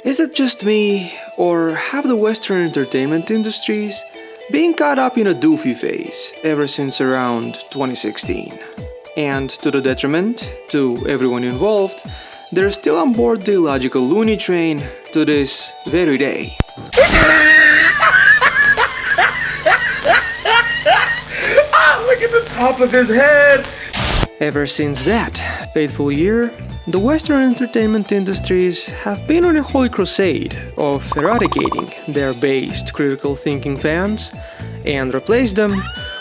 Is it just me, or have the Western entertainment industries been caught up in a doofy phase ever since around 2016? And to the detriment to everyone involved, they're still on board the illogical loony train to this very day. Look at the top of his head! Ever since that fateful year, the Western entertainment industries have been on a holy crusade of eradicating their based critical thinking fans and replaced them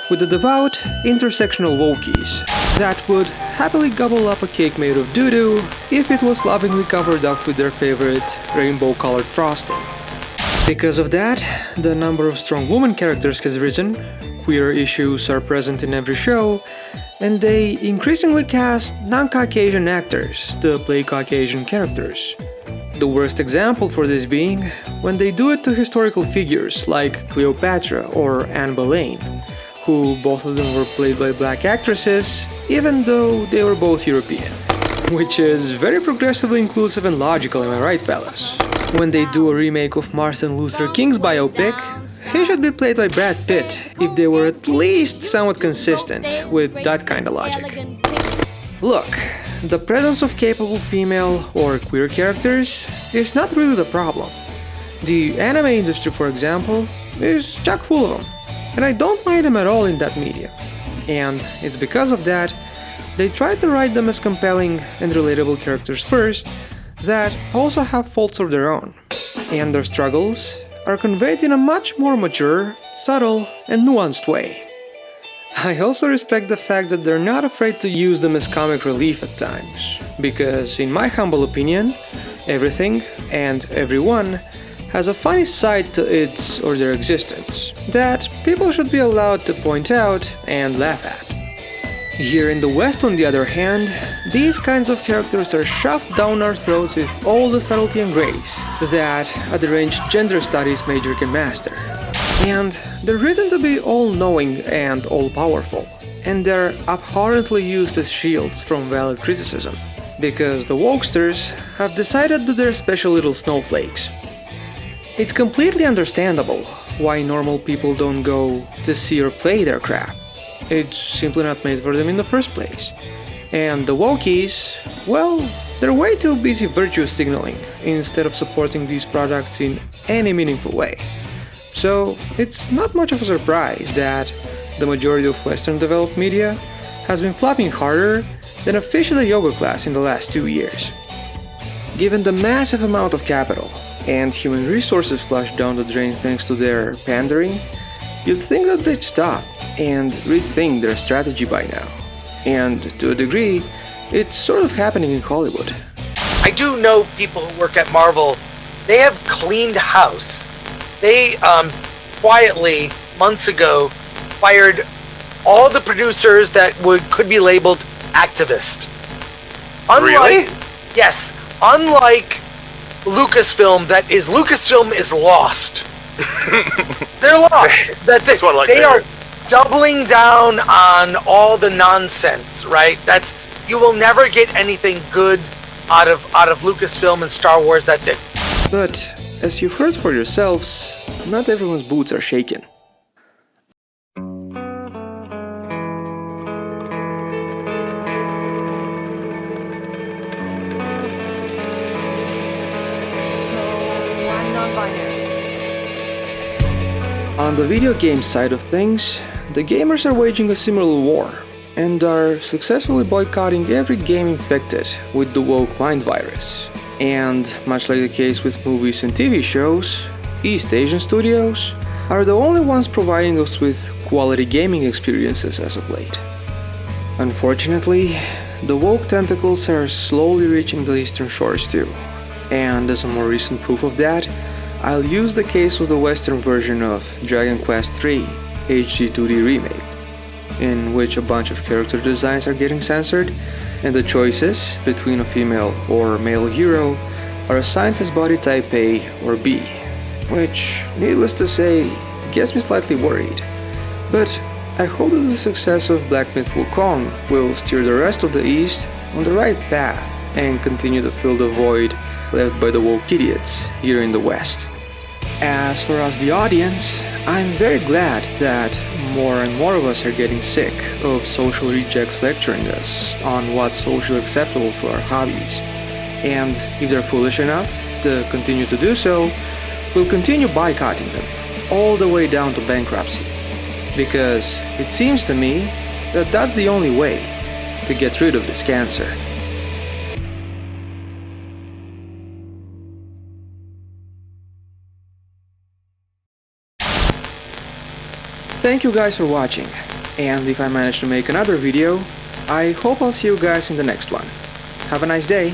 with the devout intersectional wokies that would happily gobble up a cake made of doo-doo if it was lovingly covered up with their favorite rainbow-colored frosting. Because of that, the number of strong woman characters has risen, queer issues are present in every show, and they increasingly cast non-Caucasian actors to play Caucasian characters. The worst example for this being when they do it to historical figures like Cleopatra or Anne Boleyn, who both of them were played by black actresses, even though they were both European. Which is very progressively inclusive and logical, am I right, fellas? When they do a remake of Martin Luther King's biopic, he should be played by Brad Pitt if they were at least somewhat consistent with that kind of logic. Look, the presence of capable female or queer characters is not really the problem. The anime industry, for example, is chock full of them, and I don't mind them at all in that medium. And it's because of that, they try to write them as compelling and relatable characters first that also have faults of their own, and their struggles are conveyed in a much more mature, subtle, and nuanced way. I also respect the fact that they're not afraid to use them as comic relief at times, because in my humble opinion, everything and everyone has a funny side to its or their existence that people should be allowed to point out and laugh at. Here in the West, on the other hand, these kinds of characters are shoved down our throats with all the subtlety and grace that a deranged gender studies major can master. And they're written to be all-knowing and all-powerful, and they're abhorrently used as shields from valid criticism, because the wokesters have decided that they're special little snowflakes. It's completely understandable why normal people don't go to see or play their crap. It's simply not made for them in the first place. And the wokies, well, they're way too busy virtue signaling instead of supporting these products in any meaningful way. So it's not much of a surprise that the majority of Western developed media has been flopping harder than a fish in a yoga class in the last 2 years. Given the massive amount of capital and human resources flushed down the drain thanks to their pandering, you'd think that they'd stop and rethink their strategy by now. And to a degree, it's sort of happening in Hollywood. I do know people who work at Marvel. They have cleaned house. They quietly, months ago, fired all the producers that could be labeled activist. Really? Yes. Unlike Lucasfilm, Lucasfilm is lost. They're lost. That's it. They are doubling down on all the nonsense, right? You will never get anything good out of Lucasfilm and Star Wars. That's it. But as you've heard for yourselves, not everyone's boots are shaken. On the video game side of things, the gamers are waging a similar war and are successfully boycotting every game infected with the woke mind virus. And much like the case with movies and TV shows, East Asian studios are the only ones providing us with quality gaming experiences as of late. Unfortunately, the woke tentacles are slowly reaching the eastern shores too, and as a more recent proof of that, I'll use the case of the Western version of Dragon Quest III HD 2D Remake, in which a bunch of character designs are getting censored, and the choices between a female or male hero are assigned as body type A or B, which, needless to say, gets me slightly worried. But I hope that the success of Black Myth Wukong will steer the rest of the East on the right path and continue to fill the void left by the woke idiots here in the West. As for us, the audience, I'm very glad that more and more of us are getting sick of social rejects lecturing us on what's socially acceptable through our hobbies. And if they're foolish enough to continue to do so, we'll continue boycotting them, all the way down to bankruptcy. Because it seems to me that that's the only way to get rid of this cancer. Thank you guys for watching, and if I manage to make another video, I hope I'll see you guys in the next one. Have a nice day!